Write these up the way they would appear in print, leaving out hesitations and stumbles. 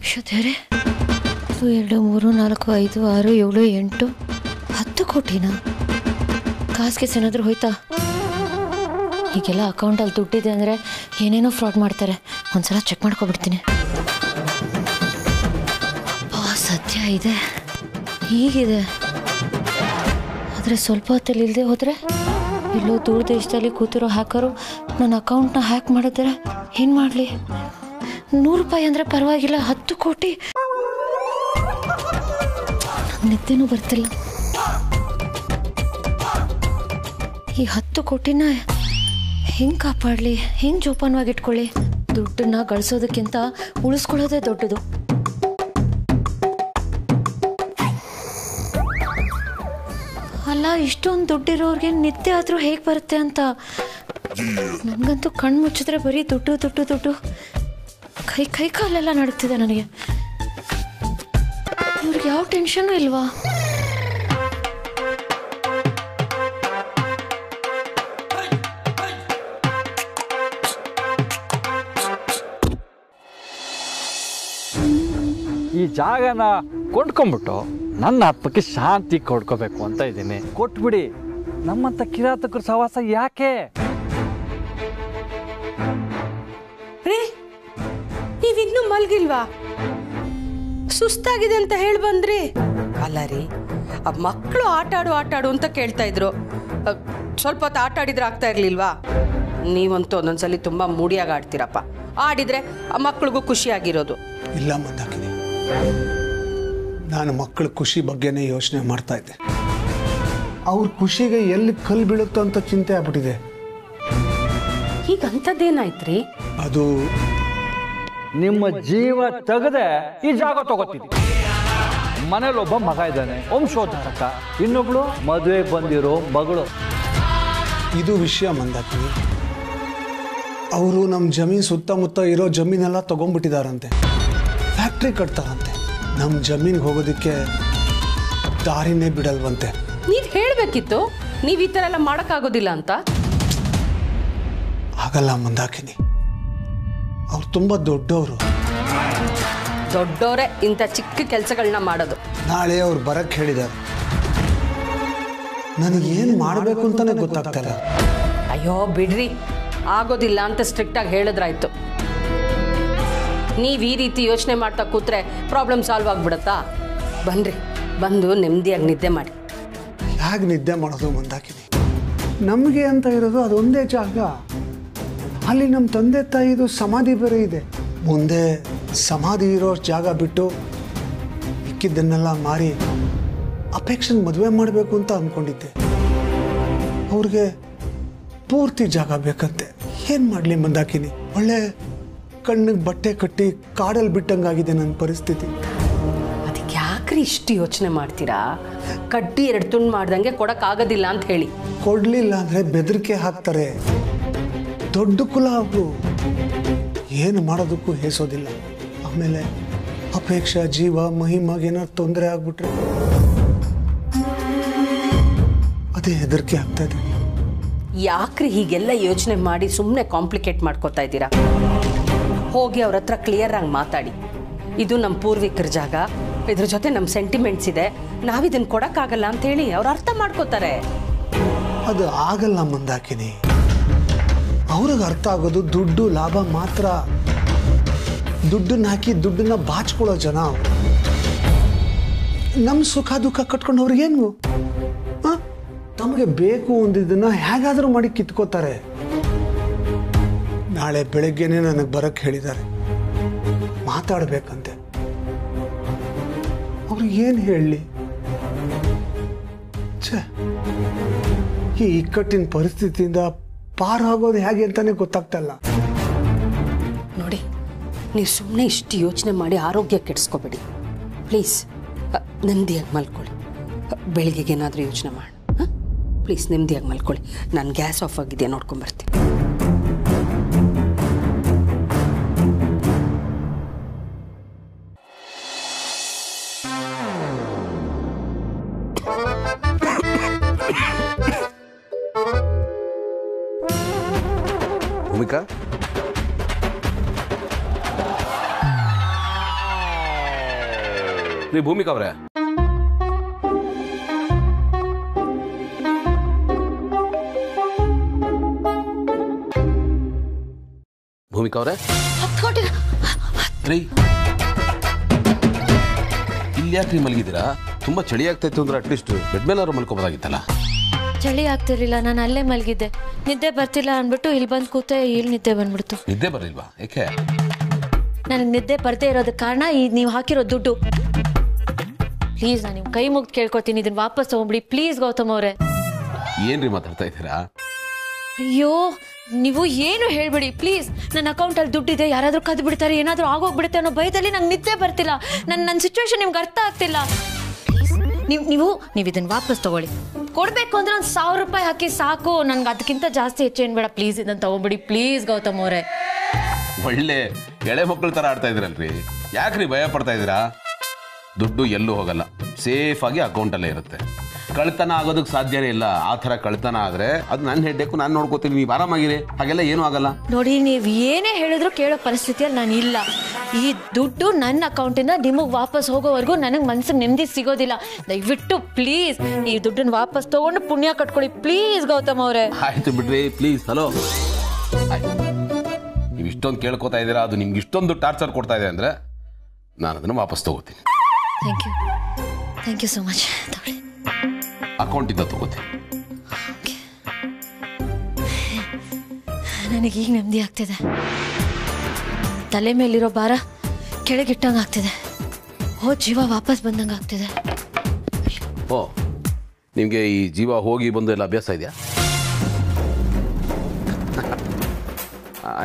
ಶತೇರೆ 1 2 3 4 5 6 7 8 10 ಕೋಟಿನಾ? ಕಾಸಿಗೆ ಏನಾದರೂ ಹೋಯ್ತಾ? ಹೀಗೆಲ್ಲ ಅಕೌಂಟಲ್ಲಿ ದುಡ್ಡಿದೆ ಅಂದರೆ ಏನೇನೋ ಫ್ರಾಡ್ ಮಾಡ್ತಾರೆ. ಒಂದ್ಸಲ ಚೆಕ್ ಮಾಡ್ಕೊಬಿಡ್ತೀನಿ. ಸದ್ಯ ಇದೆ, ಹೀಗಿದೆ. ಆದರೆ ಸ್ವಲ್ಪ ಹೊತ್ತಲ್ಲಿ ಇಲ್ಲದೆ ಹೋದರೆ ಎಲ್ಲೋ ದೂರ ದೇಶದಲ್ಲಿ ಕೂತಿರೋ ಹ್ಯಾಕರು ನನ್ನ ಅಕೌಂಟ್ನ ಹ್ಯಾಕ್ ಮಾಡಿದ್ರೆ ಏನು ಮಾಡಲಿ? 100 ರೂಪಾಯಿ ಅಂದರೆ ಪರವಾಗಿಲ್ಲ, 10 ಕೋಟಿ ನಿದ್ದೆನೂ ಬರ್ತಿಲ್ಲ. ಈ 10 ಕೋಟಿನ ಹೆಂಗೆ ಕಾಪಾಡಲಿ, ಹೆಂಗೆ ಜೋಪಾನವಾಗಿ ಇಟ್ಕೊಳ್ಳಿ? ದುಡ್ಡನ್ನ ಗಳಿಸೋದಕ್ಕಿಂತ ಉಳಿಸ್ಕೊಳ್ಳೋದೇ ದೊಡ್ಡದು. ಅಲ್ಲ, ಇಷ್ಟೊಂದು ದುಡ್ಡಿರೋರಿಗೆ ನಿದ್ದೆ ಆದರೂ ಹೇಗೆ ಬರುತ್ತೆ ಅಂತ. ನನಗಂತೂ ಕಣ್ಣು ಮುಚ್ಚಿದ್ರೆ ಬರೀ ದುಡ್ಡು ದುಡ್ಡು ದುಡ್ಡು. ಕೈ ಕಾಲೆಲ್ಲ ನಡುತ್ತಿದೆ ನನಗೆ. ಇವ್ರಿಗೆ ಯಾವ ಟೆನ್ಷನ್ನು ಇಲ್ವಾ? ಈ ಜಾಗನ ಕೊಂಡ್ಕೊಂಡ್ಬಿಟ್ಟು ನನ್ನ ಆತ್ಮಕ್ಕೆ ಶಾಂತಿ ಕೊಡ್ಕೋಬೇಕು ಅಂತ ಇದ್ದೀನಿ. ಕೊಟ್ಬಿಡಿ. ನಮ್ಮಂತ ಕಿರಾತಕರ ಸಹವಾಸ ಯಾಕೆ? ರೀ, ನೀವಿನ್ನೂ ಮಲ್ಗಿಲ್ವಾ? ಸುಸ್ತಾಗಿದೆ ಅಂತ ಹೇಳಿ ಬಂದ್ರಿ. ಅಲ್ಲ ರೀ, ಆ ಮಕ್ಕಳು ಆಟಾಡು ಅಂತ ಕೇಳ್ತಾ ಇದ್ರು. ಸ್ವಲ್ಪ ಹೊತ್ತು ಆಟ ಆಡಿದ್ರೆ ಆಗ್ತಾ ಇರ್ಲಿಲ್ವಾ? ನೀವಂತೂ ಒಂದೊಂದ್ಸಲಿ ತುಂಬಾ ಮೂಡಿಯಾಗಿ ಆಡ್ತೀರಪ್ಪ. ಆಡಿದ್ರೆ ಆ ಮಕ್ಕಳಿಗೂ ಖುಷಿಯಾಗಿರೋದು. ಇಲ್ಲ ಮಂದಾಕಿನಿ, ನಾನು ಮಕ್ಕಳ ಖುಷಿ ಬಗ್ಗೆನೇ ಯೋಚನೆ ಮಾಡ್ತಾ ಇದ್ದೆ. ಅವ್ರ ಖುಷಿಗೆ ಎಲ್ಲಿ ಕಲ್ಲು ಬೀಳುತ್ತೋ ಅಂತ ಚಿಂತೆ ಆಗ್ಬಿಟ್ಟಿದೆ. ಈಗ ಅಂಥದ್ದೇನಾಯ್ತ್ರಿ? ಅದು ನಿಮ್ಮ ಜೀವ ತೆಗೆದೆ ಈ ಜಾಗ ತಗೋತೀನಿ. ಮನೇಲಿ ಒಬ್ಬ ಮಗ ಇದ್ದಾನೆ, ವಂಶೋದ್ಧಾರಕ. ಇನ್ನೊಬ್ಳು ಮದುವೆಗೆ ಬಂದಿರೋ ಮಗಳು. ಇದು ವಿಷಯ ಮಂದಾಕಿನಿ. ಅವರು ನಮ್ಮ ಜಮೀನು ಸುತ್ತಮುತ್ತ ಇರೋ ಜಮೀನೆಲ್ಲ ತಗೊಂಡ್ಬಿಟ್ಟಿದಾರಂತೆ. ಫ್ಯಾಕ್ಟ್ರಿ ಕಟ್ತಾರಂತೆ. ನಮ್ಮ ಜಮೀನಿಗೆ ಹೋಗೋದಕ್ಕೆ ದಾರಿನೇ ಬಿಡಲ್ವಂತೆ. ನೀವ್ ಹೇಳ್ಬೇಕಿತ್ತು, ನೀವ್ ಈ ತರ ಎಲ್ಲ ಮಾಡಕ್ಕಾಗೋದಿಲ್ಲ ಅಂತ. ಆಗಲ್ಲ ಮಂದಾಕಿನಿ, ಅವ್ರು ತುಂಬಾ ದೊಡ್ಡವರು. ದೊಡ್ಡವರೇ ಇಂಥ ಚಿಕ್ಕ ಕೆಲಸಗಳನ್ನ ಮಾಡೋದು. ನಾಳೆ ಅವ್ರು ಬರಕ್ಕೆ ಹೇಳಿದ್ದಾರೆ. ನನಗೇನು ಮಾಡಬೇಕು ಅಂತಾನೆ ಗೊತ್ತಾಗ್ತಾ ಇಲ್ಲ. ಅಯ್ಯೋ ಬಿಡ್ರಿ, ಆಗೋದಿಲ್ಲ ಅಂತ ಸ್ಟ್ರಿಕ್ಟ್ ಆಗಿ ಹೇಳಿದ್ರಾಯ್ತು. ನೀವ್ ಈ ರೀತಿ ಯೋಚನೆ ಮಾಡ್ತಾ ಕೂತ್ರೆ ಪ್ರಾಬ್ಲಮ್ ಸಾಲ್ವ್ ಆಗ್ಬಿಡತ್ತಾ? ಬನ್ರಿ, ಬಂದು ನೆಮ್ಮದಿಯಾಗಿ ನಿದ್ದೆ ಮಾಡಿ. ಹೇಗೆ ನಿದ್ದೆ ಮಾಡೋದು ಮಂದಾಕಿನಿ? ನಮಗೆ ಅಂತ ಇರೋದು ಅದೊಂದೇ ಜಾಗ. ಅಲ್ಲಿ ನಮ್ಮ ತಂದೆ ತಾಯಿದು ಸಮಾಧಿ ಬೇರೆ ಇದೆ. ಮುಂದೆ ಸಮಾಧಿ ಇರೋ ಜಾಗ ಬಿಟ್ಟು ಮಿಕ್ಕಿದ್ದನ್ನೆಲ್ಲ ಮಾರಿ ಅಪೇಕ್ಷೆನ ಮದುವೆ ಮಾಡಬೇಕು ಅಂತ ಅಂದ್ಕೊಂಡಿದ್ದೆ. ಅವ್ರಿಗೆ ಪೂರ್ತಿ ಜಾಗ ಬೇಕಂತೆ. ಏನು ಮಾಡಲಿ ಮಂದಾಕಿನಿ? ಒಳ್ಳೆ ಕಣ್ಣಿಗೆ ಬಟ್ಟೆ ಕಟ್ಟಿ ಕಾಡಲ್ಲಿ ಬಿಟ್ಟಂಗಾಗಿದೆ ನನ್ನ ಪರಿಸ್ಥಿತಿ. ಅದಕ್ಕೆ ಯಾಕ್ರಿ ಇಷ್ಟು ಯೋಚನೆ ಮಾಡ್ತೀರಾ? ಕಡ್ಡಿ 2 ತುಂಡು ಮಾಡ್ದಂಗೆ ಕೊಡಕ್ಕಾಗೋದಿಲ್ಲ ಅಂತ ಹೇಳಿ. ಕೊಡ್ಲಿಲ್ಲ ಅಂದರೆ ಬೆದರಿಕೆ ಹಾಕ್ತಾರೆ. ದೊಡ್ಡ ಕುಲ ಅವರು, ಏನು ಮಾಡೋದಕ್ಕೂ ಹೇಸೋದಿಲ್ಲ. ಆಮೇಲೆ ಅಪೇಕ್ಷಾ ಜೀವ ಮಹಿಮಾಗೆ ಏನಾದ್ರು ತೊಂದರೆ ಆಗ್ಬಿಟ್ರೆ ಅದೇ ಹೆದರಿಕೆ ಆಗ್ತಾ ಇದೆ. ಯಾಕ್ರಿ ಹೀಗೆಲ್ಲ ಯೋಚನೆ ಮಾಡಿ ಸುಮ್ಮನೆ ಕಾಂಪ್ಲಿಕೇಟ್ ಮಾಡ್ಕೋತಾ ಇದ್ದೀರಾ? ಹೋಗಿ ಅವ್ರ ಹತ್ರ ಕ್ಲಿಯರ್ ಆಗಿ ಮಾತಾಡಿ. ಇದು ನಮ್ಮ ಪೂರ್ವಿಕರ ಜಾಗ, ಇದ್ರ ಜೊತೆ ನಮ್ಮ ಸೆಂಟಿಮೆಂಟ್ಸ್ ಇದೆ, ನಾವಿದನ್ನು ಕೊಡಕ್ಕಾಗಲ್ಲ ಅಂತ ಹೇಳಿ ಅವ್ರು ಅರ್ಥ ಮಾಡ್ಕೋತಾರೆ. ಅದು ಆಗಲ್ಲ ಮಂದಾಕಿನಿ. ಅವ್ರಿಗೆ ಅರ್ಥ ಆಗೋದು ದುಡ್ಡು ಲಾಭ ಮಾತ್ರ. ದುಡ್ಡನ್ನ ಹಾಕಿ ದುಡ್ಡನ್ನ ಬಾಚ್ಕೊಳ್ಳೋ ಜನ ಅವರು. ನಮ್ಮ ಸುಖ ದುಃಖ ಕಟ್ಕೊಂಡು ಅವ್ರಿಗೇನು? ತಮಗೆ ಬೇಕು ಒಂದಿದ್ದನ್ನ ಹೇಗಾದರೂ ಮಾಡಿ ಕಿತ್ಕೋತಾರೆ. ನಾಳೆ ಬೆಳಗ್ಗೆನೆ ನನಗೆ ಬರಕ್ಕೆ ಹೇಳಿದ್ದಾರೆ, ಮಾತಾಡ್ಬೇಕಂತೆ. ಅವ್ರು ಏನು ಹೇಳಲಿ? ಈ ಇಕ್ಕಟ್ಟಿನ ಪರಿಸ್ಥಿತಿಯಿಂದ ಪಾರಾಗೋದು ಹೇಗೆ ಅಂತಾನೆ ಗೊತ್ತಾಗ್ತಾ ಇಲ್ಲ. ನೋಡಿ, ನೀವು ಸುಮ್ಮನೆ ಇಷ್ಟು ಯೋಚನೆ ಮಾಡಿ ಆರೋಗ್ಯ ಕೆಡಿಸ್ಕೋಬೇಡಿ ಪ್ಲೀಸ್. ನೆಮ್ಮದಿಯಾಗಿ ಮಲ್ಕೊಳ್ಳಿ. ಬೆಳಿಗ್ಗೆಗೆ ಏನಾದರೂ ಯೋಚನೆ ಮಾಡಿ. ಪ್ಲೀಸ್ ನೆಮ್ಮದಿಯಾಗಿ ಮಲ್ಕೊಳ್ಳಿ. ನಾನು ಗ್ಯಾಸ್ ಆಫ್ ಆಗಿದೆಯಾ ನೋಡ್ಕೊಂಬರ್ತೀನಿ. ಭೂಮಿಕಾ, ರೀ ಭೂಮಿಕಾ ಅವ್ರೆ, ಭೂಮಿಕಾ ಅವ್ರೆ ರೀ, ಇಲ್ಲಿ ಯಾಕೆ ಮಲಗಿದ್ದೀರಾ? ತುಂಬಾ ಚಳಿ ಆಗ್ತಾಯಿತ್ತು ಅಂದ್ರೆ ಅಟ್ಲೀಸ್ಟ್ ಬೆಡ್ ಮೇಲಾದ್ರು ಮಲ್ಕೋಬೋದಾಗಿತ್ತಲ್ಲ. ಚಳಿ ಆಗ್ತಿರ್ಲಿಲ್ಲ, ನಾನು ಅಲ್ಲೇ ಮಲಗಿದ್ದೆ. ನಿದ್ದೆ ಬರ್ತಿಲ್ಲ ಅಂದ್ಬಿಟ್ಟು ಇಲ್ಲಿ ಬಂದು ಕೂತೆ, ಇಲ್ಲಿ ನಿದ್ದೆ ಬಂದ್ಬಿಡ್ತು. ನಿದ್ದೆ ಬರಲಿಲ್ವಾ? ಏಕೆ? ನನಗೆ ನಿದ್ದೆ ಬರ್ದೇ ಇರೋದಕ್ಕೆ ಕಾರಣ ಈ ನೀವು ಹಾಕಿರೋ ದುಡ್ಡು. ಪ್ಲೀಸ್ ನಾನು ನಿಮ್ಮ ಕೈ ಮುಗ್ದು ಕೇಳ್ಕೊತೀನಿ, ಇದನ್ನ ವಾಪಸ್ ತಗೊಂಬಿಡಿ ಪ್ಲೀಸ್ ಗೌತಮ್ ಅವರೇ. ಏನ್ರಿ ಮಾತಾಡ್ತಾ ಇದ್ದೀರಾ? ಅಯ್ಯೋ ನೀವು ಏನು ಹೇಳ್ಬಿಡಿ ಪ್ಲೀಸ್. ನನ್ನ ಅಕೌಂಟಲ್ಲಿ ದುಡ್ಡಿದೆ, ಯಾರಾದರೂ ಕದ್ದು ಬಿಡ್ತಾರೆ, ಏನಾದರೂ ಆಗೋಗ್ಬಿಡುತ್ತೆ ಅನ್ನೋ ಭಯದಲ್ಲಿ ನಂಗೆ ನಿದ್ದೆ ಬರ್ತಿಲ್ಲ. ನನ್ನ ಸಿಚುವೇಶನ್ ನಿಮ್ಗೆ ಅರ್ಥ ಆಗ್ತಿಲ್ಲ. ಪ್ಲೀಸ್ ನೀವು ಇದನ್ನು ವಾಪಸ್ ತಗೊಳ್ಳಿ. ಕೊಡಬೇಕು ಅಂದ್ರೆ ಒಂದು 1000 ರೂಪಾಯಿ ಹಾಕಿ ಸಾಕು, ನನ್ಗೆ ಅದಕ್ಕಿಂತ ಜಾಸ್ತಿ ಹೆಚ್ಚೇನು ಬೇಡ. ಪ್ಲೀಸ್ ಇದನ್ನು ತಗೊಂಬಿಡಿ ಪ್ಲೀಸ್ ಗೌತಮ್ ಅವರೇ. ಒಳ್ಳೆ ಎಳೆ ಮಕ್ಕಳ ಥರ ಆಡ್ತಾ ಇದ್ರಲ್ರಿ, ಯಾಕ್ರಿ ಭಯ ಪಡ್ತಾ ಇದ್ದೀರಾ? ದುಡ್ಡು ಎಲ್ಲೂ ಹೋಗಲ್ಲ, ಸೇಫ್ ಆಗಿ ಅಕೌಂಟಲ್ಲೇ ಇರುತ್ತೆ. ಕಳ್ತನ ಆಗೋದಕ್ಕೆ ಸಾಧ್ಯನೇ ಇಲ್ಲ. ಆ ಥರ ಕಳ್ತನ ಆದರೆ ಅದು ನನ್ನ ಹೆಡ್ಡೇಕು, ನಾನು ನೋಡ್ಕೋತೀನಿ, ನೀವು ಆರಾಮಾಗಿರಿ, ಹಾಗೆಲ್ಲ ಏನೂ ಆಗಲ್ಲ. ನೋಡಿ ನೀವು ಏನೇ ಹೇಳಿದ್ರು ಕೇಳೋ ಪರಿಸ್ಥಿತಿಯಲ್ಲಿ ನಾನು ಇಲ್ಲ. ಈ ದುಡ್ಡು ನನ್ನ ಅಕೌಂಟಿಂದ ನಿಮಗೆ ವಾಪಸ್ ಹೋಗೋವರೆಗೂ ನನಗೆ ಮನಸ್ಸಿಗೆ ನೆಮ್ಮದಿ ಸಿಗೋದಿಲ್ಲ. ದಯವಿಟ್ಟು ಪ್ಲೀಸ್ ಈ ದುಡ್ಡನ್ನು ವಾಪಸ್ ತಗೊಂಡು ಪುಣ್ಯ ಕಟ್ಕೊಳ್ಳಿ ಪ್ಲೀಸ್ ಗೌತಮ್ ಅವರೇ. ಆಯ್ತು ಬಿಡ್ರಿ ಪ್ಲೀಸ್. ಹಲೋ, ನೀವು ಇಷ್ಟೊಂದು ಕೇಳ್ಕೊತಾ ಇದ್ದೀರಾ, ಅದು ನಿಮ್ಗೆ ಇಷ್ಟೊಂದು ಟಾರ್ಚರ್ ಕೊಡ್ತಾ ಇದೆ ಅಂದರೆ ನಾನು ಅದನ್ನು ವಾಪಸ್ ತಗೋತೀನಿ. Thank you so much. ತಗೊಳ್ಳಿ, ಅಕೌಂಟಿಂದ ತಗೋತೀನಿ. ನನಗೀಗ ನೆಮ್ಮದಿ ಆಗ್ತಿದೆ. ತಲೆ ಮೇಲಿರೋ ಭಾರ ಕೆಳಗಿಟ್ಟಂಗೆ ಆಗ್ತಿದೆ. ಜೀವ ವಾಪಸ್ ಬಂದಂಗೆ ಆಗ್ತಿದೆ. ಓ, ನಿಮಗೆ ಈ ಜೀವ ಹೋಗಿ ಬಂದು ಎಲ್ಲ ಅಭ್ಯಾಸ ಇದೆಯಾ?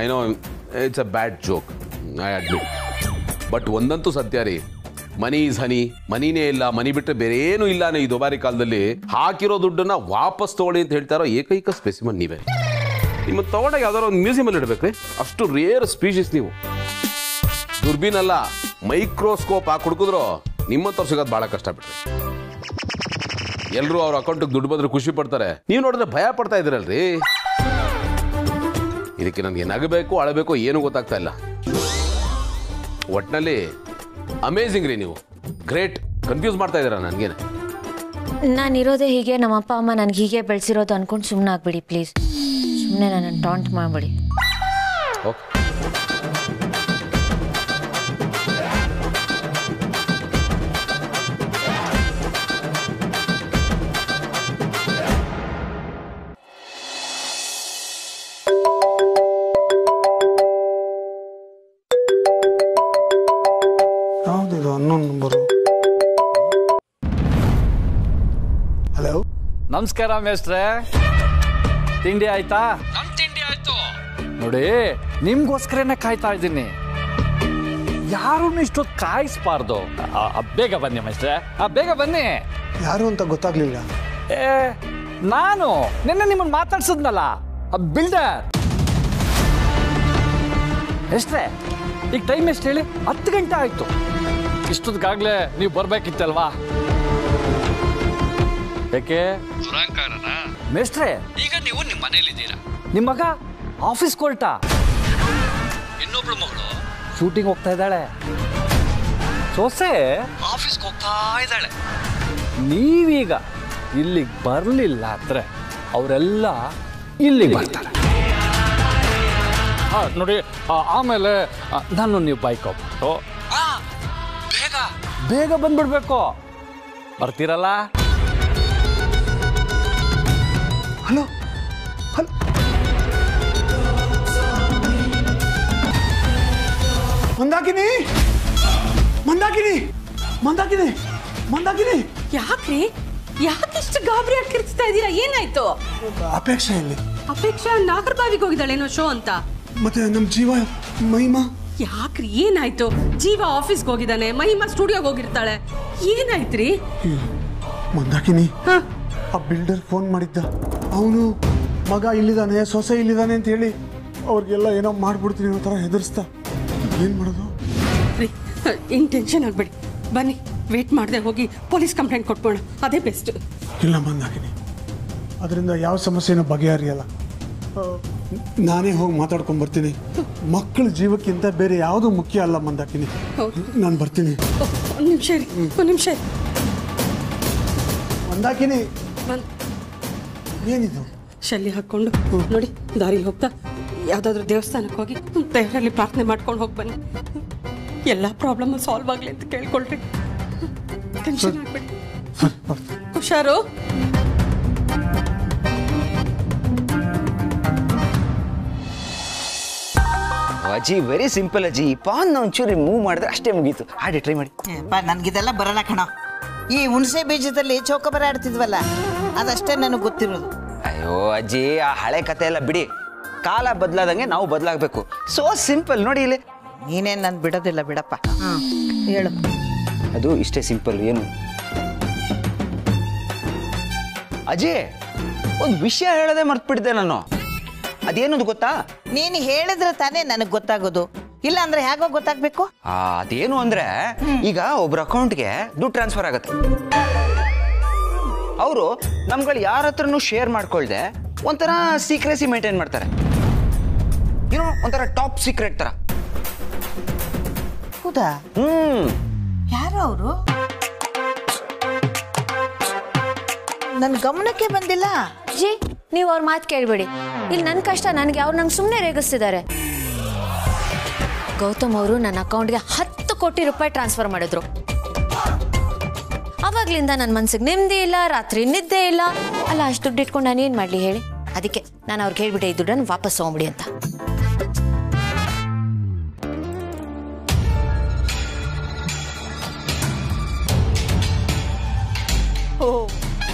I know it's a bad joke, I admit. But ಒಂದಂತೂ ಸತ್ಯ ರೀ, ಮನಿ ಈಸ್ ಹನಿ. ಮನಿನೇ ಇಲ್ಲ, ಮನಿ ಬಿಟ್ಟರೆ ಬೇರೆ ಏನೂ ಇಲ್ಲ ಅನ್ನೋ ಈ ದುಬಾರಿ ಕಾಲದಲ್ಲಿ ಹಾಕಿರೋ ದುಡ್ಡನ್ನು ವಾಪಸ್ ತೊಗೊಳ್ಳಿ ಅಂತ ಹೇಳ್ತಾರೋ ಏಕೈಕ ಸ್ಪೆಸಿಮನ್ ನೀವೇ. ನಿಮ್ಮನ್ನು ತೊಗೊಂಡಾಗ ಯಾವ್ದಾರು ಒಂದು ಮ್ಯೂಸಿಯಮಲ್ಲಿ ಇಡಬೇಕ್ರಿ. ಅಷ್ಟು ರೇರ್ ಸ್ಪೀಷೀಸ್ ನೀವು. ದುರ್ಬೀನಲ್ಲ, ಮೈಕ್ರೋಸ್ಕೋಪ್ ಹಾಕಿ ಹುಡುಕಿದ್ರು ನಿಮ್ಮಂತವ್ರು ಸಿಗೋದು ಭಾಳ ಕಷ್ಟ ಬಿಟ್ರಿ. ಎಲ್ಲರೂ ಅವ್ರ ಅಕೌಂಟಿಗೆ ದುಡ್ಡು ಬಂದ್ರೆ ಖುಷಿ ಪಡ್ತಾರೆ, ನೀವು ನೋಡಿದ್ರೆ ಭಯ ಪಡ್ತಾ ಇದ್ದೀರಲ್ರಿ. ಇದಕ್ಕೆ ನನಗೆ ನಗಬೇಕು ಅಳಬೇಕು ಏನೂ ಗೊತ್ತಾಗ್ತಾ ಇಲ್ಲ. ಒಟ್ಟಿನಲ್ಲಿ ಅಮೇಝಿಂಗ್ ರೀ ನೀವು, ಗ್ರೇಟ್. ಕನ್ಫ್ಯೂಸ್ ಮಾಡ್ತಾ ಇದ್ದೀರಾ ನನಗೇನೆ. ನಾನಿರೋದೇ ಹೀಗೆ, ನಮ್ಮ ಅಪ್ಪ ಅಮ್ಮ ನನಗೆ ಹೀಗೆ ಬೆಳೆಸಿರೋದು ಅನ್ಕೊಂಡು ಸುಮ್ಮನೆ ಆಗ್ಬಿಡಿ ಪ್ಲೀಸ್. ಸುಮ್ಮನೆ ನನ್ನನ್ನು ಟಾಂಟ್ ಮಾಡಬೇಡಿ. ಓಕೆ, ಯಾವುದಿದು ಅನ್ನೊಂದು ನಂಬರು? ಹಲೋ, ನಮಸ್ಕಾರ ಮೇಸ್ಟ್ರೆ. ತಿಂಡಿ ಆಯ್ತಾ? ನಮ್ ತಿಂಡಿ ಆಯ್ತು ನೋಡಿ, ನಿಮ್ಗೋಸ್ಕರನೇ ಕಾಯ್ತಾ ಇದ್ದೀನಿ. ಯಾರು ಇಷ್ಟೊತ್ತು ಕಾಯಿಸ್ಬಾರ್ದು. ಬೇಗ ಬನ್ನಿ ಮೇಸ್ಟ್ರೆ, ಬೇಗ ಬನ್ನಿ. ಯಾರು ಅಂತ ಗೊತ್ತಾಗ್ಲಿಲ್ಲ. ನಾನು ನಿನ್ನೆ ನಿಮ್ಮನ್ನು ಮಾತಾಡ್ಸಿದ್ನಲ್ಲ, ಬಿಲ್ಡರ್. ಎಷ್ಟೇ ಈಗ ಟೈಮ್ ಎಷ್ಟು ಹೇಳಿ? 10 ಗಂಟೆ ಆಯ್ತು. ಇಷ್ಟೊತ್ತಿಗಾಗ್ಲೇ ನೀವು ಬರ್ಬೇಕಿತ್ತಲ್ವಾ? ಯಾಕೆ ದುರಂಕಾರನ ಮೇಸ್ಟ್ರೆ? ಈಗ ನೀವು ನಿಮ್ಮ ಮನೇಲಿದ್ದೀರಾ, ನಿಮ್ಮ ಮಗ ಆಫೀಸ್ ಹೊರಟ, ಇನ್ನೊಬ್ಳು ಮಗಳು ಶೂಟಿಂಗ್ ಹೋಗ್ತಾ ಇದ್ದಾಳೆ, ಸೊಸೆ ಆಫೀಸ್ಗೆ ಹೋಗ್ತಾ ಇದ್ದಾಳೆ. ನೀವೀಗ ಇಲ್ಲಿಗೆ ಬರಲಿಲ್ಲ ಅಂದ್ರೆ ಅವರೆಲ್ಲ ಇಲ್ಲಿಗೆ ಬರ್ತಾರೆ. ನೋಡಿ, ಆಮೇಲೆ ನಾನು ನೀವು ಬೈಕ್ ಹೋಗ್ಬಿಟ್ಟು ಬೇಗ ಬೇಗ ಬಂದ್ಬಿಡ್ಬೇಕು. ಬರ್ತೀರಲ್ಲ? Hello hello, Mandakini Mandakini Mandakini Mandakini. ಯಾಕ್ರಿ, ಯಾಕಿಷ್ಟು ಗಾಬರಿ ಆಗಿ ಕಿರ್ಚ್ತಾ ಇದ್ದೀರಾ? ಏನಾಯ್ತು? ಅಪೇಕ್ಷೆ ಇಲ್ಲಿ. ಅಪೇಕ್ಷಾ ನಾಗರಬಾವಿಗೆ ಹೋಗಿದ್ದಾಳೇನೋ ಶೋ ಅಂತ. ಮತ್ತೆ ನಮ್ಮ ಜೀವ ಮಹಿಮಾ ಯಾಕ್ರಿ, ಏನಾಯ್ತು? ಜೀವ ಆಫೀಸ್ಗೆ ಹೋಗಿದ್ದಾನೆ, ಮಹಿಮಾ ಸ್ಟುಡಿಯೋಗೆ ಹೋಗಿರ್ತಾಳೆ. ಏನಾಯ್ತ್ರಿ? ಮಂದಾಕಿನಿ, ಆ ಬಿಲ್ಡರ್ ಫೋನ್ ಮಾಡಿದ್ದ. ಅವನು ಮಗ ಇಲ್ಲಿದ್ದಾನೆ, ಸೊಸೆ ಇಲ್ಲಿದ್ದಾನೆ ಅಂತ ಹೇಳಿ ಅವ್ರಿಗೆಲ್ಲ ಏನೋ ಮಾಡ್ಬಿಡ್ತೀನಿ ಅನ್ನೋ ಥರ ಹೆದರ್ಸ್ತಾ. ಏನು ಮಾಡೋದು? ಏನು ಟೆನ್ಷನ್ ಆಗಬೇಡಿ, ಬನ್ನಿ ವೇಟ್ ಮಾಡದೆ ಹೋಗಿ ಪೊಲೀಸ್ ಕಂಪ್ಲೇಂಟ್ ಕೊಟ್ಬೋಣ, ಅದೇ ಬೆಸ್ಟ್. ಇಲ್ಲ ಮಂದಾಕಿನಿ, ಅದರಿಂದ ಯಾವ ಸಮಸ್ಯೆನೂ ಬಗೆಹರಿಯಲ್ಲ. ನಾನೇ ಹೋಗಿ ಮಾತಾಡ್ಕೊಂಡು ಬರ್ತೀನಿ. ಮಕ್ಕಳ ಜೀವಕ್ಕಿಂತ ಬೇರೆ ಯಾವುದೂ ಮುಖ್ಯ ಅಲ್ಲ ಮಂದಾಕಿನಿ. ನಾನು ಬರ್ತೀನಿ. ಒಂದು ನಿಮಿಷ ಇರಿ, ಒಂದು ನಿಮಿಷ ಇರಿ. ಮಂದಾಕಿನಿ ಬಂದು ಏನಿದು? ಶಲ್ಯ ಹಾಕ್ಕೊಂಡು ನೋಡಿ ದಾರಿಲಿ ಹೋಗ್ತಾ ಯಾವುದಾದ್ರೂ ದೇವಸ್ಥಾನಕ್ಕೆ ಹೋಗಿ ದೇವರಲ್ಲಿ ಪ್ರಾರ್ಥನೆ ಮಾಡ್ಕೊಂಡು ಹೋಗಿ ಬನ್ನಿ. ಎಲ್ಲ ಪ್ರಾಬ್ಲಮ್ ಸಾಲ್ವ್ ಆಗಲಿ ಅಂತ ಕೇಳ್ಕೊಳ್ರಿ. ಟೆನ್ಷನ್ ಆಗ್ಬೇಡಿ. ಹುಷಾರು. ಅಜ್ಜಿ ವೆರಿ ಸಿಂಪಲ್ ಅಜ್ಜಿ. ಪಾನ್ ಒಂಚೂರು ಮೂವ್ ಮಾಡಿದ್ರೆ ಅಷ್ಟೇ ಮುಗೀತು. ಹಾಡಿ ಟ್ರೈ ಮಾಡಿ. ನನಗಿದೆಲ್ಲ ಬರಲ್ಲ ಕಣ. ಈ ಹುಣಸೆ ಬೀಜದಲ್ಲಿ ಚೌಕಬರ ಆಡ್ತಿದ್ವಲ್ಲ ಅದಷ್ಟೇ ನನಗೆ ಗೊತ್ತಿರೋದು. ಅಯ್ಯೋ ಅಜ್ಜಿ, ಆ ಹಳೆ ಕತೆ ಎಲ್ಲ ಬಿಡಿ. ಕಾಲ ಬದಲಾದಂಗೆ ನಾವು ಬದಲಾಗಬೇಕು. So simple. ನೋಡಿ ಇಲ್ಲಿ. ನೀನೇನು ನಾನು ಬಿಡೋದಿಲ್ಲ ಬಿಡಪ್ಪ. ಹೇಳು. ಅದು ಇಷ್ಟೇ ಸಿಂಪಲ್. ಏನು ಅಜ್ಜಿ, ಒಂದು ವಿಷಯ ಹೇಳೋದೇ ಮರ್ತ್ಬಿಟ್ಟಿದ್ದೆ ನಾನು. ಅದೇನದು ಗೊತ್ತಾ? ನೀನು ಹೇಳಿದ್ರೆ ತಾನೇ ನನಗೆ ಗೊತ್ತಾಗೋದು. ಇಲ್ಲ ಅಂದ್ರೆ ಹೇಗೋ ಗೊತ್ತಾಗ್ಬೇಕು? ಅದೇನು ಅಂದ್ರೆ, ಈಗ ಒಬ್ರ ಅಕೌಂಟ್ಗೆ ದುಡ್ಡು ಟ್ರಾನ್ಸ್ಫರ್ ಆಗುತ್ತೆ. ಅವರು ನಮ್ಗಳು ಯಾರ ಹತ್ರನೂ ಶೇರ್ ಮಾಡ್ಕೊಳ್ದೆ ಒಂಥರ ಸೀಕ್ರೆಸಿ ಮೇಂಟೈನ್ ಮಾಡ್ತಾರೆ. ಏನೋ ಒಂಥರ ಟಾಪ್ ಸೀಕ್ರೆಟ್ ತರ. ಹೌದಾ? ಯಾರು ಅವರು? ನನ್ನ ಗಮನಕ್ಕೆ ಬಂದಿಲ್ಲ. ಜಿ, ನೀವು ಅವ್ರ ಮಾತು ಕೇಳಬೇಡಿ. ಇಲ್ಲಿ ನನ್ನ ಕಷ್ಟ ನನಗೆ, ಅವ್ರು ನಂಗೆ ಸುಮ್ಮನೆ ರೇಗಿಸ್ತಿದ್ದಾರೆ. ಗೌತಮ್ ಅವರು ನನ್ನ ಅಕೌಂಟ್ಗೆ 10 ಕೋಟಿ ರೂಪಾಯಿ ಟ್ರಾನ್ಸ್ಫರ್ ಮಾಡಿದ್ರು. ಅವಾಗ್ಲಿಂದ ನನ್ನ ಮನ್ಸಿಗೆ ನೆಮ್ಮದಿ ಇಲ್ಲ, ರಾತ್ರಿ ನಿದ್ದೆ ಇಲ್ಲ. ಅಲ್ಲ, ಅಷ್ಟು ದುಡ್ಡು ಇಟ್ಕೊಂಡು ನಾನು ಏನು ಮಾಡಲಿ ಹೇಳಿ? ಅದಕ್ಕೆ ನಾನು ಅವ್ರಿಗೆ ಹೇಳ್ಬಿಟ್ಟೆ, ಈ ದುಡ್ಡನ್ನು ವಾಪಸ್ ತಗೊಂಬಿಡಿ ಅಂತ. ಓ,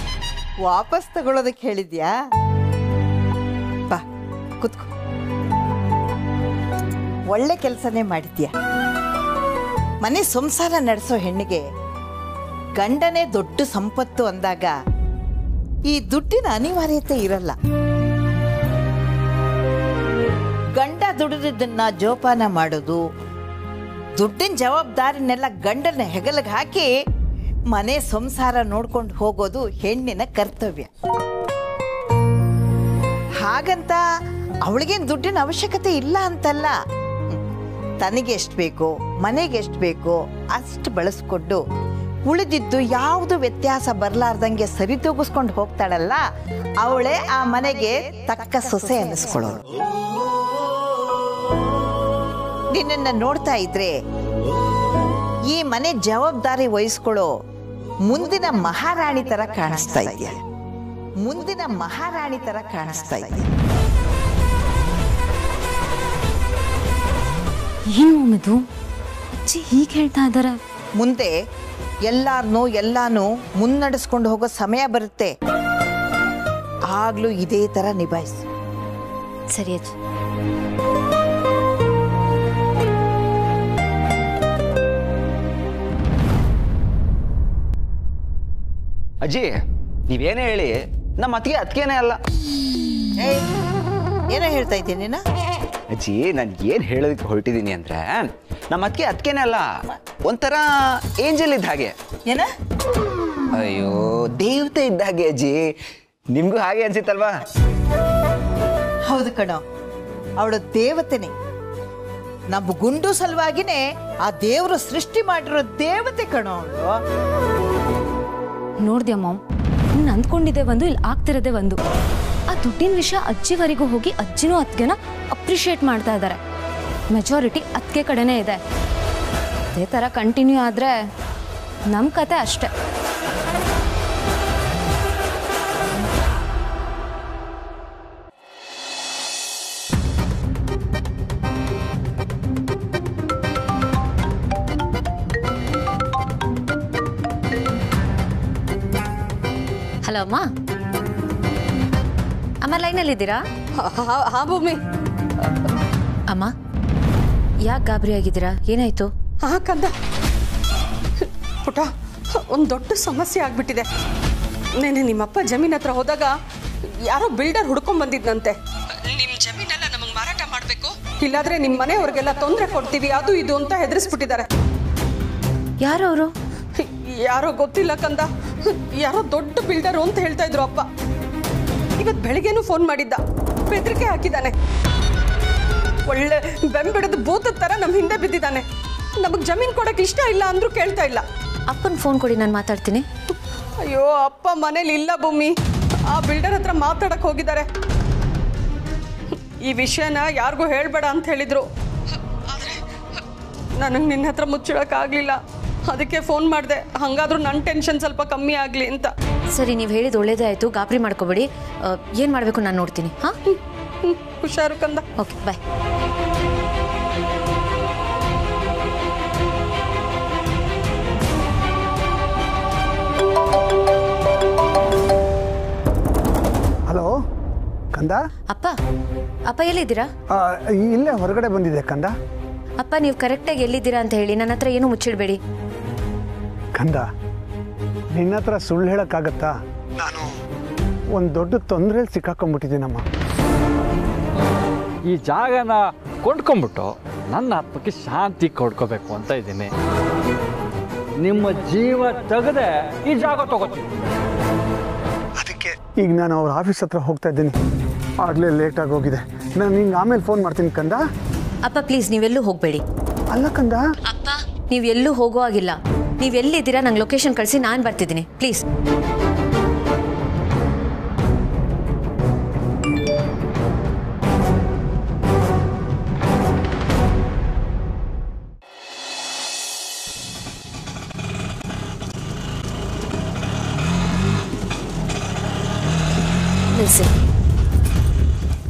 ವಾಪಸ್ ತಗೊಳ್ಳೋದಕ್ಕೆ ಹೇಳಿದ್ಯಾ? ಬಾ ಕೂತ್ಕೋ. ಒಳ್ಳೆ ಕೆಲಸನೇ ಮಾಡಿದ್ಯಾ. ಮನೆ ಸಂಸಾರ ನಡೆಸೋ ಹೆಣ್ಣಿಗೆ ಗಂಡನೇ ದೊಡ್ಡ ಸಂಪತ್ತು ಅಂದಾಗ ಈ ದುಡ್ಡಿನ ಅನಿವಾರ್ಯತೆ ಇರಲ್ಲ. ಗಂಡ ದುಡಿದನ್ನ ಜೋಪಾನ ಮಾಡೋದು, ದುಡ್ಡಿನ ಜವಾಬ್ದಾರಿನೆಲ್ಲ ಗಂಡನ ಹೆಗಲಿಗೆ ಹಾಕಿ ಮನೆ ಸಂಸಾರ ನೋಡ್ಕೊಂಡು ಹೋಗೋದು ಹೆಣ್ಣಿನ ಕರ್ತವ್ಯ. ಹಾಗಂತ ಅವಳಿಗೇನು ದುಡ್ಡಿನ ಅವಶ್ಯಕತೆ ಇಲ್ಲ ಅಂತಲ್ಲ. ತನಗೆ ಎಷ್ಟು ಬೇಕೋ, ಮನೆಗೆ ಎಷ್ಟು ಬೇಕೋ ಅಷ್ಟು ಬಳಸ್ಕೊಂಡು ಉಳಿದಿದ್ದು ಯಾವುದು ವ್ಯತ್ಯಾಸ ಬರಲಾರ್ದಂಗೆ ಸರಿದೂಗಿಸ್ಕೊಂಡು ಹೋಗ್ತಾಳಲ್ಲ, ಅವಳೇ ಆ ಮನೆಗೆ ತಕ್ಕ ಸೊಸೆ ಅನ್ನಿಸ್ಕೊಳ್ಳೋಳು. ನಿನ್ನನ್ನು ನೋಡ್ತಾ ಇದ್ರೆ ಈ ಮನೆ ಜವಾಬ್ದಾರಿ ವಹಿಸ್ಕೊಳ್ಳೋ ಮುಂದಿನ ಮಹಾರಾಣಿ ತರ ಕಾಣಿಸ್ತಾ ಇದೆಯಾ. ಮುಂದಿನ ಮಹಾರಾಣಿ ತರ ಕಾಣಿಸ್ತಾ ಇದೆಯಾ. ಏನು ಇದು ಅಜ್ಜಿ ಹೀಗೆ ಹೇಳ್ತಾ ಇದ್ದಾರೆ? ಮುಂದೆ ಎಲ್ಲಾನು ಮುನ್ನಡೆಸ್ಕೊಂಡು ಹೋಗೋ ಸಮಯ ಬರುತ್ತೆ. ಆಗ್ಲೂ ಇದೇ ತರ ನಿಭಾಯಿಸು. ಸರಿ ಅಜ್ಜಿ. ಅಜ್ಜಿ, ನೀವೇನೇ ಹೇಳಿ ನಮ್ಮ ಅತ್ತಿಗೆನೇ ಅಲ್ಲ. ಏನೋ ಹೇಳ್ತಾ ಇದ್ದೀನಿ ನೀನು? ಅಜ್ಜಿ, ನಾನು ಏನು ಹೇಳೋದಕ್ಕೆ ಹೊರಟಿದ್ದೀನಿ ಅಂದ್ರೆ, ನಮ್ಮ ಅತ್ತಿಗೆನೇ ಅಲ್ಲ, ಒಂಥರ ಏಂಜಲ್ ಇದ್ದ ಹಾಗೆ. ಏನ? ಅಯ್ಯೋ, ದೇವತೆ ಇದ್ದ ಹಾಗೆ ಅಜ್ಜಿ. ನಿಮ್ಗೂ ಹಾಗೆ ಅನ್ಸಿತ್ತಲ್ವಾ? ಹೌದು ಕಣೋ, ಅವಳು ದೇವತೆನೆ. ನಮ್ಮ ಗುಂಡು ಸಲುವಾಗಿನೇ ಆ ದೇವರು ಸೃಷ್ಟಿ ಮಾಡಿರೋ ದೇವತೆ ಕಣೋ ಅವಳು. ನೋಡ್ದ್ಯಾ ಮಾಮ್, ನೀನು ಅಂದ್ಕೊಂಡಿದ್ದೆ ಒಂದು, ಇಲ್ಲಿ ಆಗ್ತಿರೋದೇ ಒಂದು. ಆ ದುಡ್ಡಿನ ವಿಷಯ ಅಜ್ಜಿವರೆಗೂ ಹೋಗಿ ಅಜ್ಜಿನೂ ಅತ್ತಿಗೆನ ಅಪ್ರಿಷಿಯೇಟ್ ಮಾಡ್ತಾ ಇದ್ದಾರೆ. ಮೆಜಾರಿಟಿ ಅತ್ತಿಗೆ ಕಡೆನೇ ಇದೆ. ಅದೇ ಥರ ಕಂಟಿನ್ಯೂ ಆದರೆ ನಮ್ಮ ಕತೆ ಅಷ್ಟೆ. ಹಲೋ ಅಮ್ಮ. ಅಮ್ಮ ಲೈನಲ್ಲಿದ್ದೀರಾ? ಹಾ ಭೂಮಿ. ಅಮ್ಮ, ಯಾಕೆ ಗಾಬರಿ ಆಗಿದ್ದೀರಾ? ಏನಾಯ್ತು? ಹಾ ಕಂದ, ಪುಟ, ಒಂದು ದೊಡ್ಡ ಸಮಸ್ಯೆ ಆಗ್ಬಿಟ್ಟಿದೆ. ನೆನೆ ನಿಮ್ಮಪ್ಪ ಜಮೀನ್ ಹತ್ರ ಹೋದಾಗ ಯಾರೋ ಬಿಲ್ಡರ್ ಹುಡ್ಕೊಂಡ್ ಬಂದಿದ್ನಂತೆ. ನಿಮ್ ಜಮೀನೆಲ್ಲ ನಮಗೆ ಮಾರಾಟ ಮಾಡ್ಬೇಕು, ಇಲ್ಲಾದ್ರೆ ನಿಮ್ಮ ಮನೆಯವ್ರಿಗೆಲ್ಲ ತೊಂದರೆ ಕೊಡ್ತೀವಿ, ಅದು ಇದು ಅಂತ ಹೆದರಿಸ್ಬಿಟ್ಟಿದ್ದಾರೆ. ಯಾರು ಅವರು? ಯಾರೋ ಗೊತ್ತಿಲ್ಲ ಕಂದ, ಯಾರೋ ದೊಡ್ಡ ಬಿಲ್ಡರು ಅಂತ ಹೇಳ್ತಾ ಇದ್ರು ಅಪ್ಪ. ಇವತ್ತು ಬೆಳಿಗ್ಗೆನೂ ಫೋನ್ ಮಾಡಿದ್ದ, ಬೆದರಿಕೆ ಹಾಕಿದ್ದಾನೆ. ಒಳ್ಳೆ ಬೆಂಬಿಡದ ಭೂತದ ತರ ನಮ್ಮ ಹಿಂದೆ ಬಿದ್ದಿದ್ದಾನೆ. ನಮಗೆ ಜಮೀನು ಕೊಡೋಕೆ ಇಷ್ಟ ಇಲ್ಲ ಅಂದರೂ ಕೇಳ್ತಾ ಇಲ್ಲ. ಅಪ್ಪನ ಫೋನ್ ಕೊಡಿ, ನಾನು ಮಾತಾಡ್ತೀನಿ. ಅಯ್ಯೋ ಅಪ್ಪ ಮನೇಲಿ ಇಲ್ಲ ಭೂಮಿ, ಆ ಬಿಲ್ಡರ್ ಹತ್ರ ಮಾತಾಡಕ್ಕೆ ಹೋಗಿದ್ದಾರೆ. ಈ ವಿಷಯನ ಯಾರಿಗೂ ಹೇಳಬೇಡ ಅಂತ ಹೇಳಿದ್ರು. ಆದರೆ ನನಗೆ ನಿನ್ನ ಹತ್ರ ಮುಚ್ಚಿಡೋಕ್ಕಾಗಲಿಲ್ಲ, ಅದಕ್ಕೆ ಫೋನ್ ಮಾಡಿದೆ. ಹಾಗಾದ್ರೂ ನನ್ನ ಟೆನ್ಷನ್ ಸ್ವಲ್ಪ ಕಮ್ಮಿ ಆಗಲಿ ಅಂತ. ಸರಿ, ನೀವು ಹೇಳಿದ್ದು ಒಳ್ಳೇದೇ ಆಯಿತು, ಗಾಬರಿ ಮಾಡ್ಕೋಬೇಡಿ. ಏನು ಮಾಡಬೇಕು ನಾನು ನೋಡ್ತೀನಿ. ಹಾಂ, ಹುಷಾರು ಕಂದ. ಓಕೆ, ಬಾಯ್. ಹಲೋ ಕಂದ. ಅಪ್ಪ, ಅಪ್ಪ ಎಲ್ಲಿದ್ದೀರಾ? ಇಲ್ಲೇ ಹೊರಗಡೆ ಬಂದಿದೆ ಕಂದ. ಅಪ್ಪ, ನೀವು ಕರೆಕ್ಟಾಗಿ ಎಲ್ಲಿದ್ದೀರಾ ಅಂತ ಹೇಳಿ, ನನ್ನ ಹತ್ರ ಏನೂ ಮುಚ್ಚಿಡಬೇಡಿ. ಕಂದ, ನಿನ್ನ ಹತ್ರ ಸುಳ್ಳು ಹೇಳೋಕ್ಕಾಗತ್ತಾ? ನಾನು ಒಂದು ದೊಡ್ಡ ತೊಂದರೆಯಲ್ಲಿ ಸಿಕ್ಕಾಕೊಂಡ್ಬಿಟ್ಟಿದ್ದೀನಮ್ಮ. ಈ ಜಾಗನ ಕೊಂಡ್ಕೊಂಡ್ಬಿಟ್ಟು ನನ್ನ ಆತ್ಮಕ್ಕೆ ಶಾಂತಿ ಕೊಡ್ಕೋಬೇಕು ಅಂತ ಇದ್ದೀನಿ. ನಿಮ್ಮ ಜೀವ ತೆಗೆದೆ ಈ ಜಾಗ ತಗೋತೀನಿ. ಅದಕ್ಕೆ ಈಗ ನಾನು ಅವ್ರ ಆಫೀಸ್ ಹತ್ರ ಹೋಗ್ತಾ ಇದ್ದೀನಿ. ಆಗಲೇ ಲೇಟಾಗಿ ಹೋಗಿದೆ. ನಾನು ನಿಂಗೆ ಆಮೇಲೆ ಫೋನ್ ಮಾಡ್ತೀನಿ ಕಂದ. ಅಪ್ಪ ಪ್ಲೀಸ್, ನೀವೆಲ್ಲೂ ಹೋಗಬೇಡಿ. ಅಲ್ಲ ಕಂದ. ಅಪ್ಪ, ನೀವೆಲ್ಲೂ ಹೋಗೋ ಆಗಿಲ್ಲ. ನೀವೆಲ್ಲಿದ್ದೀರಾ ನಂಗೆ ಲೊಕೇಶನ್ ಕಳಿಸಿ, ನಾನು ಬರ್ತಿದ್ದೀನಿ ಪ್ಲೀಸ್.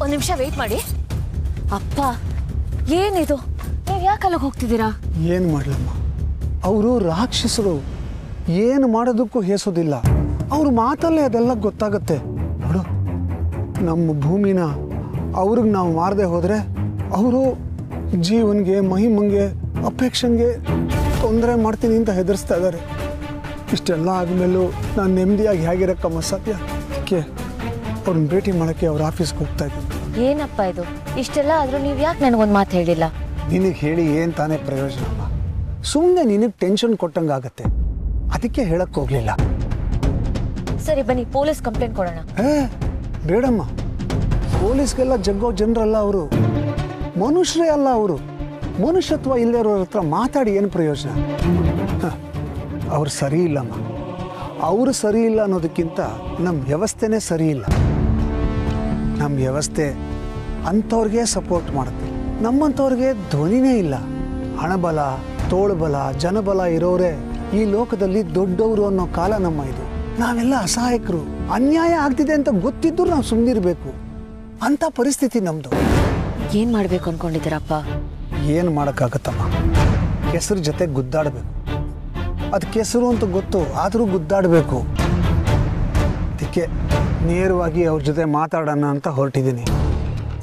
ಒಂದು ನಿಮಿಷ ವೆಯ್ಟ್ ಮಾಡಿ. ಅಪ್ಪ, ಏನಿದು? ನೀವು ಯಾಕೆ ಅಲ್ಲಿಗೆ ಹೋಗ್ತಿದ್ದೀರಾ? ಏನು ಮಾಡಲಮ್ಮ, ಅವರು ರಾಕ್ಷಸರು. ಏನು ಮಾಡೋದಕ್ಕೂ ಹೇಸೋದಿಲ್ಲ. ಅವ್ರ ಮಾತಲ್ಲೇ ಅದೆಲ್ಲ ಗೊತ್ತಾಗತ್ತೆ. ನೋಡು, ನಮ್ಮ ಭೂಮಿನ ಅವ್ರಿಗೆ ನಾವು ಮಾರದೆ ಹೋದರೆ ಅವರು ಜೀವನ್ಗೆ, ಮಹಿಮಂಗೆ, ಅಪೇಕ್ಷನ್ಗೆ ತೊಂದರೆ ಮಾಡ್ತೀನಿ ಅಂತ ಹೆದರ್ಸ್ತಾ ಇದ್ದಾರೆ. ಇಷ್ಟೆಲ್ಲ ಆದಮೇಲೂ ನಾನು ನೆಮ್ಮದಿಯಾಗಿ ಹೇಗಿರಕ್ಕಮ್ಮ ಸಾಧ್ಯ? ಅದಕ್ಕೆ ಅವ್ರನ್ನ ಭೇಟಿ ಮಾಡೋಕ್ಕೆ ಅವ್ರ ಆಫೀಸ್ಗೆ ಹೋಗ್ತಾ ಇದ್ದೀನಿ. ಏನಪ್ಪ ಇದು? ಇಷ್ಟೆಲ್ಲ ಆದರೂ ನೀವು ಯಾಕೆ ನನಗೊಂದು ಮಾತು ಹೇಳಿಲ್ಲ? ನಿನಗೆ ಹೇಳಿ ಏನು ತಾನೇ ಪ್ರಯೋಜನ ಅಮ್ಮ? ಸುಮ್ಮನೆ ನಿನಗೆ ಟೆನ್ಷನ್ ಕೊಟ್ಟಂಗಾಗತ್ತೆ, ಅದಕ್ಕೆ ಹೇಳಕ್ಕೆ ಹೋಗಲಿಲ್ಲ. ಸರಿ ಬನ್ನಿ, ಪೊಲೀಸ್ ಕಂಪ್ಲೇಂಟ್ ಕೊಡೋಣ. ಬೇಡಮ್ಮ, ಪೊಲೀಸ್ಗೆಲ್ಲ ಜಗ್ಗೋ ಜನರಲ್ಲ ಅವರು, ಮನುಷ್ಯರೇ ಅಲ್ಲ ಅವರು. ಮನುಷ್ಯತ್ವ ಇಲ್ಲದೆ ಇರೋರ ಹತ್ರ ಮಾತಾಡಿ ಏನು ಪ್ರಯೋಜನ? ಅವ್ರು ಸರಿ ಇಲ್ಲಮ್ಮ. ಅವರು ಸರಿ ಇಲ್ಲ ಅನ್ನೋದಕ್ಕಿಂತ ನಮ್ಮ ವ್ಯವಸ್ಥೆನೇ ಸರಿ ಇಲ್ಲ. ನಮ್ಮ ವ್ಯವಸ್ಥೆ ಅಂಥವ್ರಿಗೆ ಸಪೋರ್ಟ್ ಮಾಡುತ್ತೆ, ನಮ್ಮಂಥವ್ರಿಗೆ ಧ್ವನಿನೇ ಇಲ್ಲ. ಹಣಬಲ, ತೋಳ್ಬಲ, ಜನಬಲ ಇರೋರೇ ಈ ಲೋಕದಲ್ಲಿ ದೊಡ್ಡವರು ಅನ್ನೋ ಕಾಲ ನಮ್ಮ ಇದು. ನಾವೆಲ್ಲ ಅಸಹಾಯಕರು. ಅನ್ಯಾಯ ಆಗ್ತಿದೆ ಅಂತ ಗೊತ್ತಿದ್ದು ನಾವು ಸುಮ್ಮನಿರ್ಬೇಕು. ಅಂಥ ಪರಿಸ್ಥಿತಿ ನಮ್ಮದು. ಏನು ಮಾಡಬೇಕು ಅಂದ್ಕೊಂಡಿದ್ದೀರಪ್ಪ? ಏನು ಮಾಡೋಕ್ಕಾಗತ್ತಮ್ಮ? ಕೆಸರು ಜೊತೆ ಗುದ್ದಾಡಬೇಕು. ಅದು ಕೆಸರು ಅಂತ ಗೊತ್ತು, ಆದರೂ ಗುದ್ದಾಡಬೇಕು. ಅದಕ್ಕೆ ನೇರವಾಗಿ ಅವ್ರ ಜೊತೆ ಮಾತಾಡೋಣ ಅಂತ ಹೊರಟಿದ್ದೀನಿ.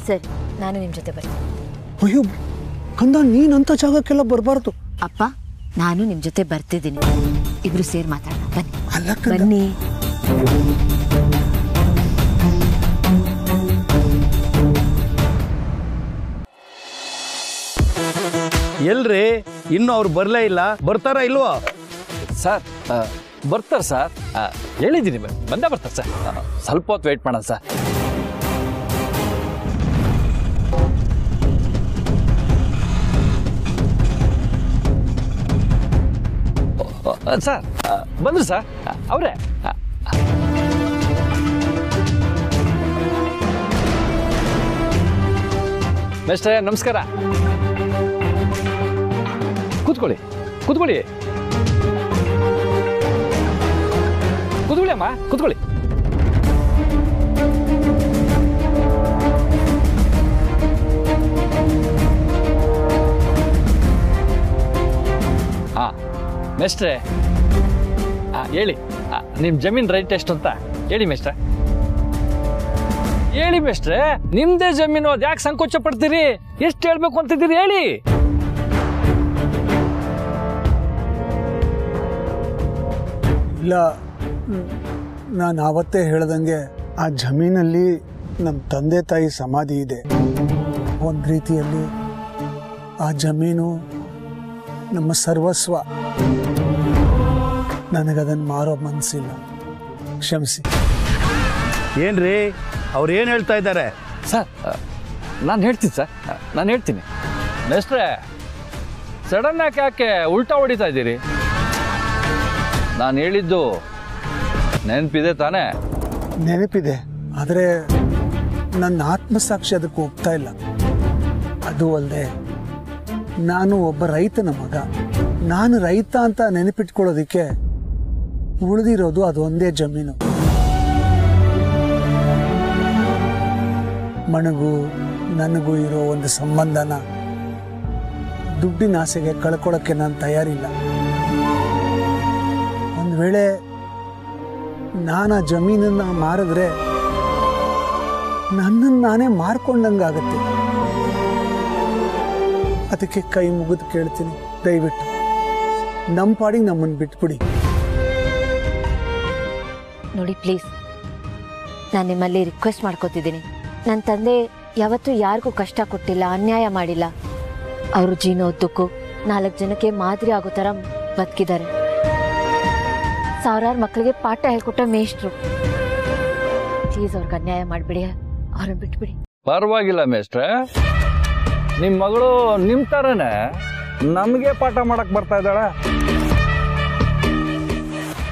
ಸರಿ, ನಾನು ನಿಮ್ಮ ಜೊತೆ ಬರ್ತೀನಿ. ಅಯ್ಯೋ ಕಂದ, ನೀನಂಥ ಜಾಗಕ್ಕೆಲ್ಲ ಬರಬಾರ್ದು. ಅಪ್ಪ, ನಾನು ನಿಮ್ಮ ಜೊತೆ ಬರ್ತಿದ್ದೀನಿ. ಇಬ್ರು ಸೇರಿ ಮಾತಾಡೋಣ. ಬನ್ನಿ. ಅಲ್ಲ ಕಂದ. ಬನ್ನಿ. ಎಲ್ರಿ, ಇನ್ನು ಅವ್ರು ಬರಲೇ ಇಲ್ಲ. ಬರ್ತಾರ ಇಲ್ವೋ? ಸರ್ ಬರ್ತಾರೆ ಸರ್, ಹೇಳಿದ್ದೀನಿ ಬಂದೇ ಬರ್ತಾರೆ ಸರ್. ಸ್ವಲ್ಪ ಹೊತ್ತು ವೆಯ್ಟ್ ಮಾಡೋಣ ಸರ್. ಸರ್ ಬಂದ್ರು ಸರ್, ಅವರೇ. ಮೇಸ್ಟ್ರೇ ನಮಸ್ಕಾರ. ಕೂತ್ಕೊಳ್ಳಿ ಕೂತ್ಕೊಳ್ಳಿ ಕೂತ್ಕೊಳ್ಳಿ ಅಮ್ಮ, ಕೂತ್ಕೊಳ್ಳಿ. ಹಾಂ ಮೇಸ್ಟ್ರೇ, ಹೇಳಿ ನಿಮ್ಮ ಜಮೀನು ರೈಟ್ ಎಷ್ಟು ಅಂತ ಹೇಳಿ ಮೇಸ್ಟ್ರೆ. ಹೇಳಿ ಮೇಸ್ಟ್ರೆ, ನಿಮ್ದೇ ಜಮೀನು, ಅದು ಯಾಕೆ ಸಂಕೋಚ ಪಡ್ತೀರಿ? ಎಷ್ಟು ಹೇಳ್ಬೇಕು ಅಂತಿದ್ದೀರಿ ಹೇಳಿ. ಇಲ್ಲ, ನಾನು ಆವತ್ತೇ ಹೇಳ್ದಂಗೆ ಆ ಜಮೀನಲ್ಲಿ ನಮ್ಮ ತಂದೆ ತಾಯಿ ಸಮಾಧಿ ಇದೆ. ಒಂದು ರೀತಿಯಲ್ಲಿ ಆ ಜಮೀನು ನಮ್ಮ ಸರ್ವಸ್ವ. ನನಗದನ್ನು ಮಾರೋ ಮನಸ್ಸಿಲ್ಲ, ಕ್ಷಮಿಸಿ. ಏನ್ರಿ, ಅವ್ರು ಏನು ಹೇಳ್ತಾ ಇದ್ದಾರೆ? ಸರ್ ನಾನು ಹೇಳ್ತೀನಿ ಸರ್, ನಾನು ಹೇಳ್ತೀನಿ ಮೇಸ್ಟ್ರೆ. ಸಡನ್ ಯಾಕೆ ಉಲ್ಟಾ ಹೊಡಿತಾ ಇದ್ದೀರಿ? ನಾನು ಹೇಳಿದ್ದು ನೆನಪಿದೆ ತಾನೇ? ನೆನಪಿದೆ, ಆದರೆ ನನ್ನ ಆತ್ಮಸಾಕ್ಷಿ ಅದಕ್ಕೆ ಒಪ್ತಾ ಇಲ್ಲ. ಅದು ಅಲ್ಲದೆ ನಾನು ಒಬ್ಬ ರೈತನ ಮಗ. ನಾನು ರೈತ ಅಂತ ನೆನಪಿಟ್ಕೊಳ್ಳೋದಿಕ್ಕೆ ಉಳಿದಿರೋದು ಅದೊಂದೇ ಜಮೀನು. ಮಣಗೂ ನನಗೂ ಇರೋ ಒಂದು ಸಂಬಂಧನ ದುಡ್ಡಿನ ಆಸೆಗೆ ಕಳ್ಕೊಳ್ಳೋಕ್ಕೆ ನಾನು ತಯಾರಿಲ್ಲ. ಒಂದು ವೇಳೆ ನಾನು ಆ ಜಮೀನನ್ನ ಮಾರಿದ್ರೆ ನನ್ನನ್ನು ನಾನೇ ಮಾರ್ಕೊಂಡಂಗಾಗತ್ತೆ. ಅದಕ್ಕೆ ಕೈ ಮುಗಿದು ಕೇಳ್ತೀನಿ, ದಯವಿಟ್ಟು ನಮ್ಮ ಪಾಡಿಗೆ ನಮ್ಮನ್ನು ಬಿಟ್ಬಿಡಿ. ನೋಡಿ ಪ್ಲೀಸ್, ನಾನು ನಿಮ್ಮಲ್ಲಿ ರಿಕ್ವೆಸ್ಟ್ ಮಾಡ್ಕೋತಿದ್ದೀನಿ. ನನ್ನ ತಂದೆ ಯಾವತ್ತೂ ಯಾರಿಗೂ ಕಷ್ಟ ಕೊಟ್ಟಿಲ್ಲ, ಅನ್ಯಾಯ ಮಾಡಿಲ್ಲ. ಅವರು ಜೀವನೋದ್ದಕ್ಕೂ 4 ಜನಕ್ಕೆ ಮಾದರಿ ಆಗೋ ಥರ ಬದುಕಿದ್ದಾರೆ. ಸಾವಿರಾರು ಮಕ್ಕಳಿಗೆ ಪಾಠ ಹೇಳ್ಕೊಟ್ಟ ಮೇಷ್ಟ್ರು. ಪ್ಲೀಸ್ ಅವ್ರಿಗೆ ಅನ್ಯಾಯ ಮಾಡಿಬಿಡಿ, ಅವ್ರನ್ನ ಬಿಟ್ಬಿಡಿ. ಪರವಾಗಿಲ್ಲ ಮೇಷ್ಟ್ರೆ, ನಿಮ್ಮ ಮಗಳು ನಿಮ್ಮ ಥರನೇ ನಮಗೆ ಪಾಠ ಮಾಡಕ್ ಬರ್ತಾ ಇದ್ದಾಳೆ.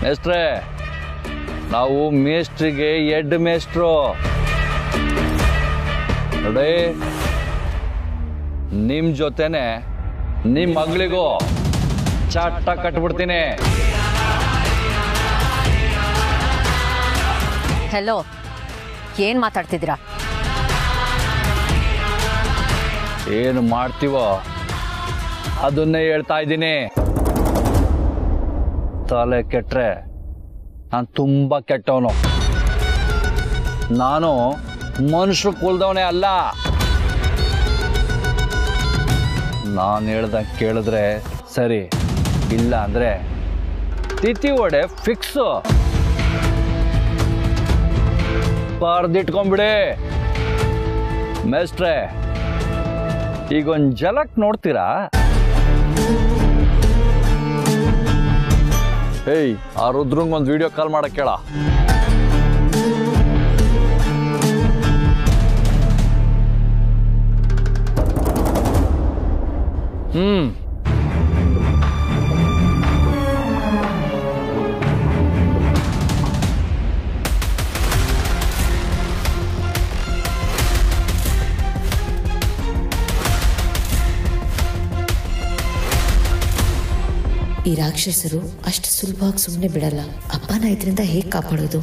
ಮೇಷ್ಟ್ರೆ, ನಾವು ಮೇಷ್ಟ್ರಿಗೆ ಎಡ್ ಮೇಷ್ಟ್ರು ನೋಡಿ. ನಿಮ್ ಜೊತೆನೆ ನಿಮ್ ಮಗಳಿಗೂ ಚಾಟ ಕಟ್ಬಿಡ್ತೀನಿ. ಹೆಲೋ, ಏನ್ ಮಾತಾಡ್ತಿದ್ದೀರಾ? ಏನು ಮಾಡ್ತೀವೋ ಅದನ್ನೇ ಹೇಳ್ತಾ ಇದ್ದೀನಿ. ತಲೆ ಕೆಟ್ರೆ ನಾನು ತುಂಬಾ ಕೆಟ್ಟವನು. ನಾನು ಮನುಷ್ಯರು ಕುಲ್ದವನೇ ಅಲ್ಲ. ನಾನು ಹೇಳ್ದಂಗೆ ಕೇಳಿದ್ರೆ ಸರಿ, ಇಲ್ಲ ಅಂದ್ರೆ ತಿಥಿ ಒಡೆ ಫಿಕ್ಸು. ಬರ್ದಿಟ್ಕೊಂಡ್ಬಿಡಿ. ಮೇಸ್ಟ್ರೆ, ಈಗೊಂದು ಜಲಕ್ ನೋಡ್ತೀರಾ? ಏಯ್, ಆ ರುದ್ರಂಗ್ ಒಂದು ವಿಡಿಯೋ ಕಾಲ್ ಮಾಡಕ್ ಕೇಳ. ಈ ರಾಕ್ಷಸರು ಅಷ್ಟು ಸುಲಭವಾಗಿ ಸುಮ್ಮನೆ ಬಿಡಲ್ಲ. ಅಪ್ಪನ ಇದರಿಂದ ಹೇಗೆ ಕಾಪಾಡೋದು?